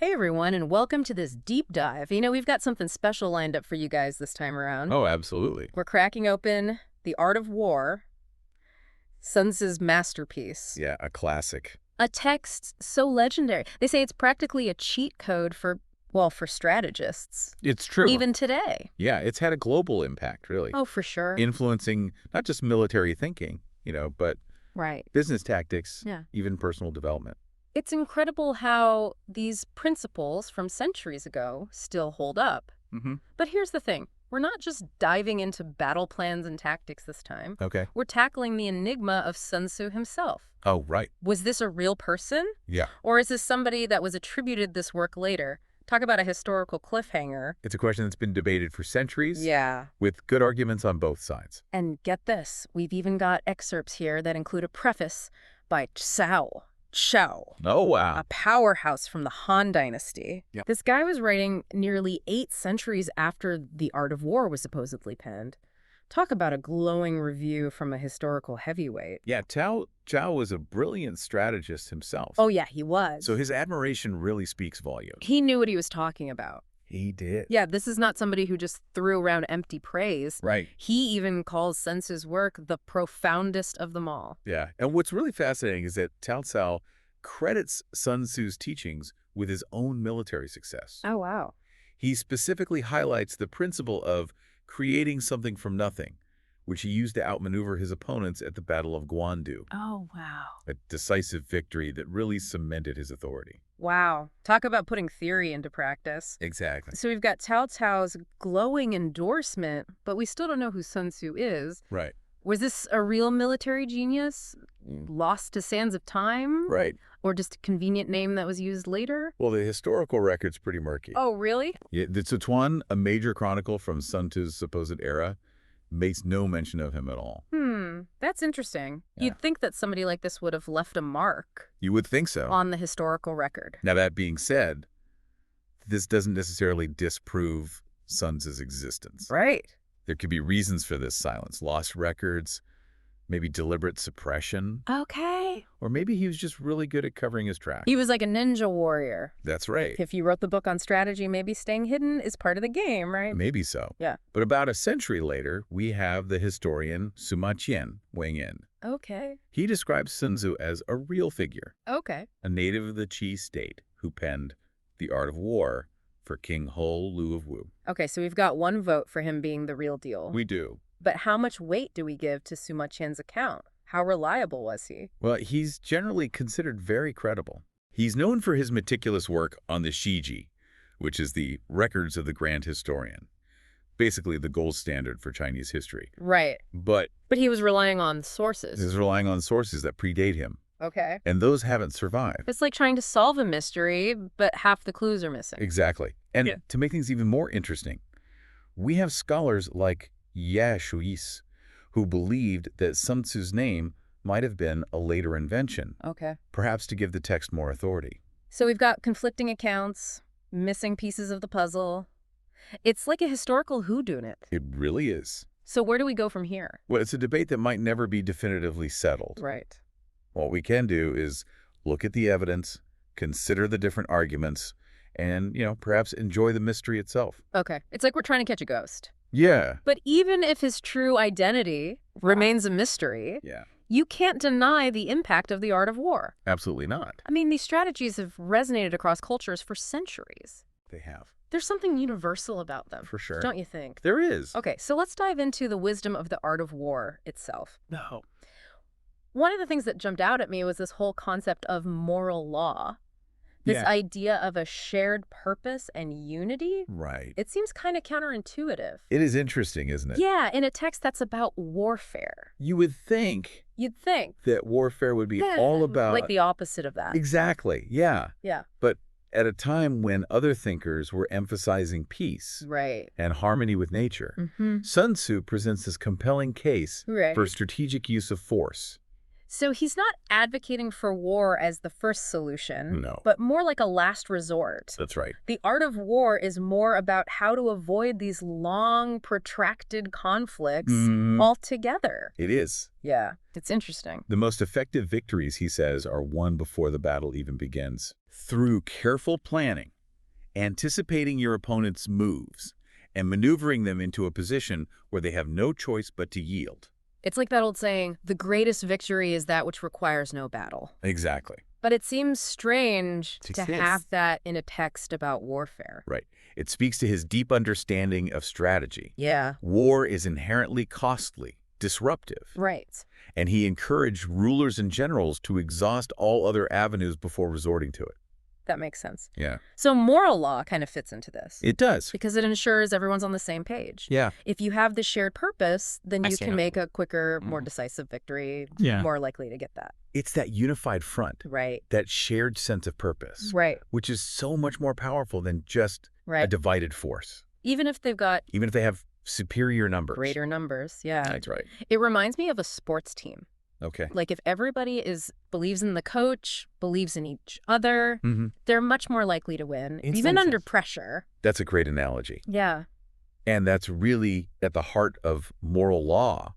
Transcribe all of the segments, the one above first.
Hey everyone, and welcome to this deep dive. We've got something special lined up for you guys this time around. Oh, absolutely. We're cracking open The Art of War, Sun Tzu's masterpiece. Yeah, a classic. A text so legendary. They say it's practically a cheat code for, well, for strategists. It's true. Even today. Yeah, it's had a global impact, really. Oh, for sure. Influencing not just military thinking, but Right. business tactics, Yeah. even personal development. It's incredible how these principles from centuries ago still hold up. Mm-hmm. But here's the thing. We're not just diving into battle plans and tactics this time. Okay. We're tackling the enigma of Sun Tzu himself. Oh, right. Was this a real person? Yeah. Or is this somebody that was attributed this work later? Talk about a historical cliffhanger. It's a question that's been debated for centuries. Yeah. With good arguments on both sides. And get this, we've even got excerpts here that include a preface by Chao, Oh, wow. a powerhouse from the Han Dynasty. Yep. This guy was writing nearly 8 centuries after The Art of War was supposedly penned. Talk about a glowing review from a historical heavyweight. Yeah, Zhao was a brilliant strategist himself. Oh, yeah, he was. So his admiration really speaks volumes. He knew what he was talking about. He did. Yeah, this is not somebody who just threw around empty praise. Right. He even calls Sun Tzu's work the profoundest of them all. Yeah. And what's really fascinating is that Cao Cao credits Sun Tzu's teachings with his own military success. Oh, wow. He specifically highlights the principle of creating something from nothing, which he used to outmaneuver his opponents at the Battle of Guandu, Oh, wow. a decisive victory that really cemented his authority. Wow. Talk about putting theory into practice. Exactly. So we've got Cao Cao's glowing endorsement, but we still don't know who Sun Tzu is. Right. Was this a real military genius, lost to sands of time? Right. Or just a convenient name that was used later? Well, the historical record's pretty murky. Oh, really? Yeah, the Tzuan, a major chronicle from Sun Tzu's supposed era, makes no mention of him at all. That's interesting. Yeah. You'd think that somebody like this would have left a mark You would think so. on the historical record. Now, that being said, this doesn't necessarily disprove Sun Tzu's existence. Right. There could be reasons for this silence. Lost records, maybe deliberate suppression, Okay. or maybe he was just really good at covering his tracks. He was like a ninja warrior. That's right. If you wrote the book on strategy, maybe staying hidden is part of the game, right? Maybe so. Yeah. But about a century later, we have the historian Sima Qian weighing in. Okay. He describes Sun Tzu as a real figure, Okay. a native of the Qi state who penned The Art of War for King Ho Lu of Wu. Okay, so we've got one vote for him being the real deal. We do. But how much weight do we give to Sima Qian's account? How reliable was he? Well, he's generally considered very credible. He's known for his meticulous work on the Shiji, which is the records of the grand historian, basically the gold standard for Chinese history. Right. But But he was relying on sources. he's relying on sources that predate him, Okay. and those haven't survived. It's like trying to solve a mystery, but half the clues are missing. Exactly. And Yeah. to make things even more interesting, we have scholars like Ye Shuis, who believed that Sun Tzu's name might have been a later invention, Okay. perhaps to give the text more authority. So we've got conflicting accounts, missing pieces of the puzzle. It's like a historical whodunit. It really is. So where do we go from here? Well, it's a debate that might never be definitively settled. Right. What we can do is look at the evidence, consider the different arguments, and, perhaps enjoy the mystery itself. Okay. It's like we're trying to catch a ghost. Yeah. But even if his true identity remains a mystery, Yeah. you can't deny the impact of The Art of War. Absolutely not. I mean, these strategies have resonated across cultures for centuries. They have. There's something universal about them. For sure. Don't you think? There is. Okay, so let's dive into the wisdom of The Art of War itself. No. One of the things that jumped out at me was this whole concept of moral law. This Yeah. idea of a shared purpose and unity. Right. It seems kind of counterintuitive. It is interesting, isn't it? Yeah, in a text that's about warfare. You would think You'd think. that warfare would be all about... Like the opposite of that. Exactly. Yeah. Yeah. But at a time when other thinkers were emphasizing peace Right. and harmony with nature, Mm-hmm. Sun Tzu presents this compelling case Right. for strategic use of force. So he's not advocating for war as the first solution, No. but more like a last resort. That's right. The art of war is more about how to avoid these long, protracted conflicts altogether. It is. Yeah, it's interesting. The most effective victories, he says, are won before the battle even begins. Through careful planning, anticipating your opponent's moves, and maneuvering them into a position where they have no choice but to yield. It's like that old saying, the greatest victory is that which requires no battle. Exactly. But it seems strange To to exist. have that in a text about warfare. Right. It speaks to his deep understanding of strategy. Yeah. War is inherently costly, disruptive, Right. and he encouraged rulers and generals to exhaust all other avenues before resorting to it. That makes sense. Yeah. So moral law kind of fits into this. It does. Because it ensures everyone's on the same page. Yeah. If you have the shared purpose, then I you see. can make a quicker, more decisive victory, Yeah. more likely to get that. It's that unified front, Right. that shared sense of purpose, Right. which is so much more powerful than just a Right. divided force, Even if they've got even if they have superior numbers. greater numbers. Yeah. That's right. It reminds me of a sports team. Okay. Like if everybody believes in the coach, believes in each other, Mm-hmm. they're much more likely to win, In even some under sense. pressure. That's a great analogy. Yeah. And that's really at the heart of moral law,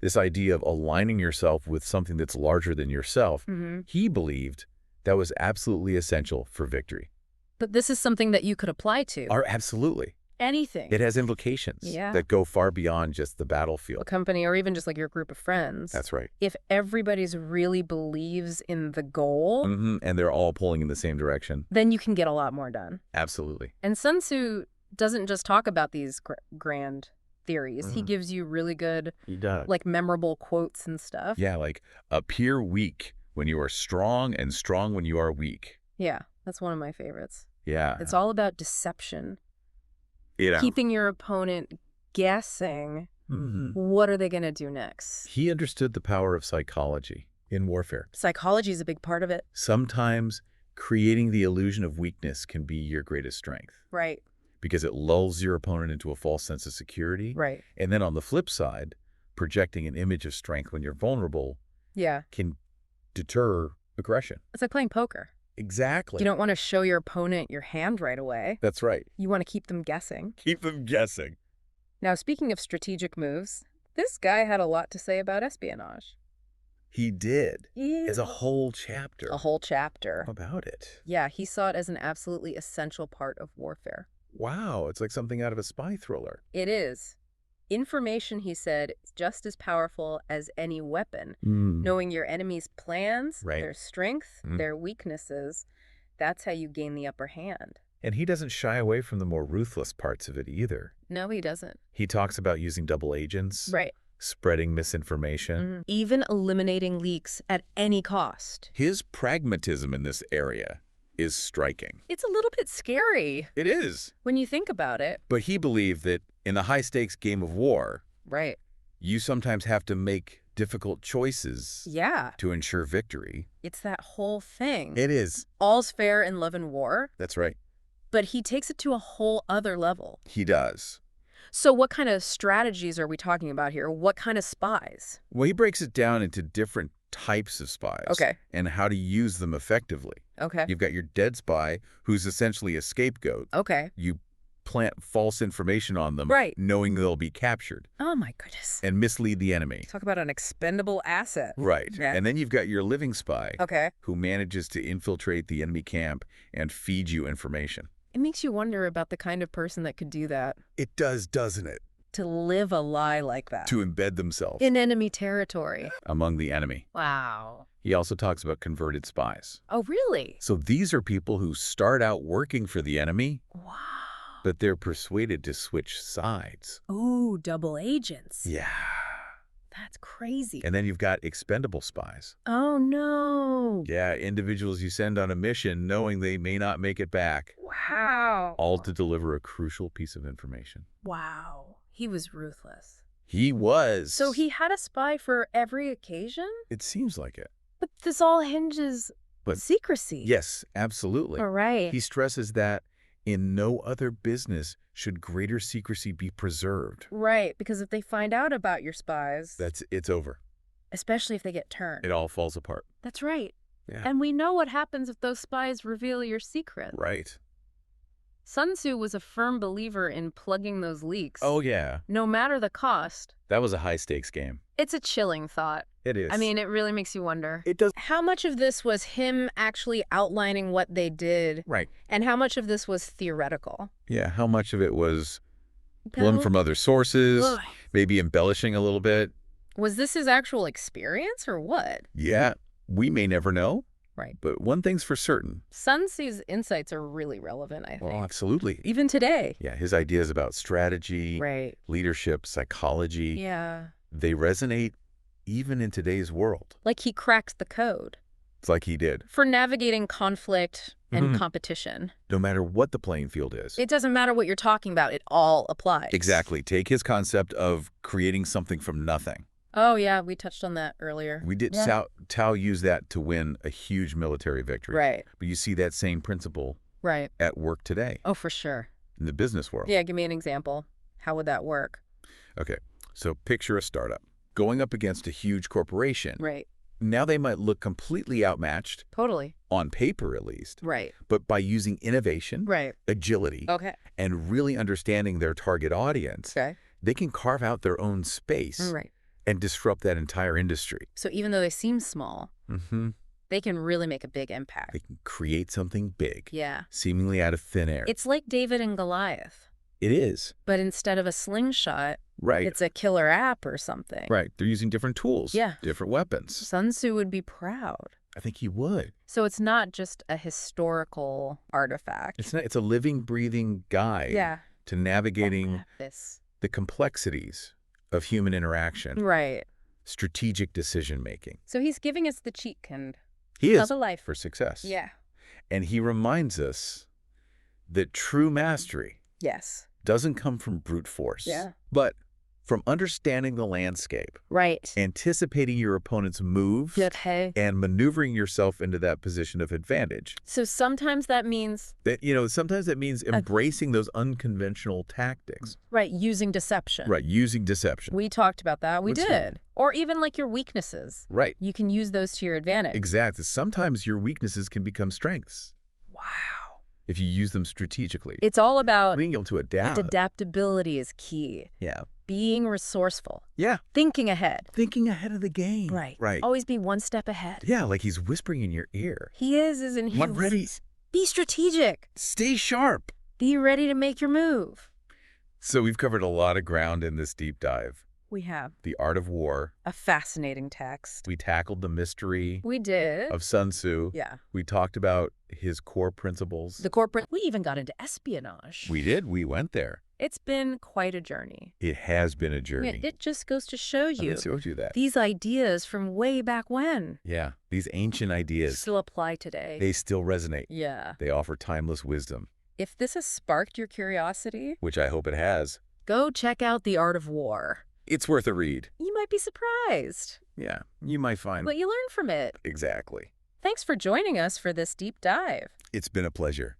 this idea of aligning yourself with something that's larger than yourself. Hmm. He believed that was absolutely essential for victory. But this is something that you could apply to Absolutely. anything. It has implications Yeah. that go far beyond just the A battlefield. company or even just like your group of friends. That's right. If everybody's really believes in the goal, And they're all pulling in the same direction. then you can get a lot more done. Absolutely. And Sun Tzu doesn't just talk about these grand theories. He Mhm. gives you really good, He does. like memorable quotes and stuff. Yeah, like appear weak when you are strong and strong when you are weak. Yeah, that's one of my favorites. Yeah. It's all about deception. Yeah. Keeping your opponent guessing Mhm. what are they going to do next. He understood the power of psychology in warfare. Psychology is a big part of it. Sometimes creating the illusion of weakness can be your greatest strength Right, because it lulls your opponent into a false sense of security. right. And then on the flip side, projecting an image of strength when you're vulnerable Yeah. can deter aggression. It's like playing poker. Exactly. You don't want to show your opponent your hand right away. That's right. You want to keep them guessing. Keep them guessing. Now, speaking of strategic moves, this guy had a lot to say about espionage. He did. Yeah. As a whole chapter. A whole chapter. About it. Yeah, he saw it as an absolutely essential part of warfare. Wow, it's like something out of a spy thriller. It is. Information, he said, is just as powerful as any weapon. Mm. Knowing your enemy's plans, Right. their strength, Mm. their weaknesses, that's how you gain the upper hand. And he doesn't shy away from the more ruthless parts of it either. No, he doesn't. He talks about using double agents, Right. spreading misinformation. Mhm. Even eliminating leaks at any cost. His pragmatism in this area is striking. It's a little bit scary It is. when you think about it. But he believed that in the high-stakes game of war, Right. you sometimes have to make difficult choices Yeah. to ensure victory. It's that whole thing. It is. All's fair in love and war, That's right. but he takes it to a whole other level. He does. So what kind of strategies are we talking about here? What kind of spies? Well, he breaks it down into different types of spies. Okay. And how to use them effectively. Okay. You've got your dead spy, who's essentially a scapegoat. Okay. You plant false information on them, Right. knowing they'll be captured, Oh my goodness. and mislead the enemy. Talk about an expendable asset. Right. Yeah. And then you've got your living spy, Okay. who manages to infiltrate the enemy camp and feed you information. It makes you wonder about the kind of person that could do that. It does, doesn't it? To live a lie like that. To embed themselves In enemy territory. among the enemy. Wow. He also talks about converted spies. Oh, really? So these are people who start out working for the enemy, Wow. but they're persuaded to switch sides. Ooh, double agents. Yeah. That's crazy. And then you've got expendable spies. Oh, no. Yeah, individuals you send on a mission knowing they may not make it back, Wow. all to deliver a crucial piece of information. Wow. He was ruthless. He was. So he had a spy for every occasion? It seems like it. But this all hinges But- secrecy. Yes, absolutely. All right. He stresses that in no other business should greater secrecy be preserved. Right, because if they find out about your spies, It's over. especially if they get turned. It all falls apart. That's right. Yeah. And we know what happens if those spies reveal your secret. Right. Sun Tzu was a firm believer in plugging those leaks, Oh, yeah. no matter the cost. That was a high-stakes game. It's a chilling thought. It is. I mean, it really makes you wonder. It does. How much of this was him actually outlining what they did, Right. and how much of this was theoretical? Yeah, how much of it was pulling from other sources, Ugh. maybe embellishing a little bit? Was this his actual experience, or what? Yeah, we may never know. Right. But one thing's for certain. Sun Tzu's insights are really relevant, I think. Well, absolutely. Even today. Yeah, his ideas about strategy, Right. leadership, psychology, Yeah. they resonate even in today's world. Like he cracked the code It's like he did. for navigating conflict and Mhm. competition. No matter what the playing field is. It doesn't matter what you're talking about. It all applies. Exactly. Take his concept of creating something from nothing. Oh, yeah. We touched on that earlier. We did. Yeah. Tao used that to win a huge military victory. Right. But you see that same principle Right. at work today Oh, for sure. in the business world. Yeah, give me an example. How would that work? Okay, so picture a startup going up against a huge corporation. Right. Now they might look completely outmatched, Totally. on paper at least, Right. but by using innovation, Right. agility, Okay. and really understanding their target audience, Okay. they can carve out their own space Right. and disrupt that entire industry. So even though they seem small, they can really make a big impact. They can create something big, Yeah. seemingly out of thin air. It's like David and Goliath, It is. but instead of a slingshot, Right. it's a killer app or something. Right. They're using different tools. Yeah. Different weapons. Sun Tzu would be proud. I think he would. So it's not just a historical artifact. It's a living, breathing guide Yeah. to navigating This. the complexities of human interaction, Right. strategic decision-making. So he's giving us the cheat code He is of a life. for success. Yeah. And he reminds us that true mastery Yes. doesn't come from brute force, Yeah. but from understanding the landscape, Right. anticipating your opponent's moves, Okay. and maneuvering yourself into that position of advantage. So sometimes that means, Sometimes that means embracing those unconventional tactics. right, using deception. Right, using deception. We talked about that. We What's did. Or even like your weaknesses. Right, You can use those to your advantage. exactly. Sometimes your weaknesses can become strengths Wow. if you use them strategically. It's all about Being able to adapt. adaptability is key. Yeah. Being resourceful. Yeah. Thinking ahead. Thinking ahead of the game. Right. Right. Always be one step ahead. Yeah, like he's whispering in your ear. He is, isn't he? I'm ready. Be strategic. Stay sharp. Be ready to make your move. So we've covered a lot of ground in this deep dive. We have The art of war. a fascinating text. We tackled the mystery We did. of Sun Tzu. Yeah. We talked about his core principles. The corporate. We even got into espionage. We did. We went there. It's been quite a journey. It has been a journey. It just goes to show you I showed you that. these ideas from way back when Yeah, these ancient ideas, still apply today. they still resonate. Yeah. They offer timeless wisdom, If this has sparked your curiosity, which I hope it has. go check out The Art of War. It's worth a read. You might be surprised Yeah, you might find. what you learn from it. Exactly. Thanks for joining us for this deep dive. It's been a pleasure.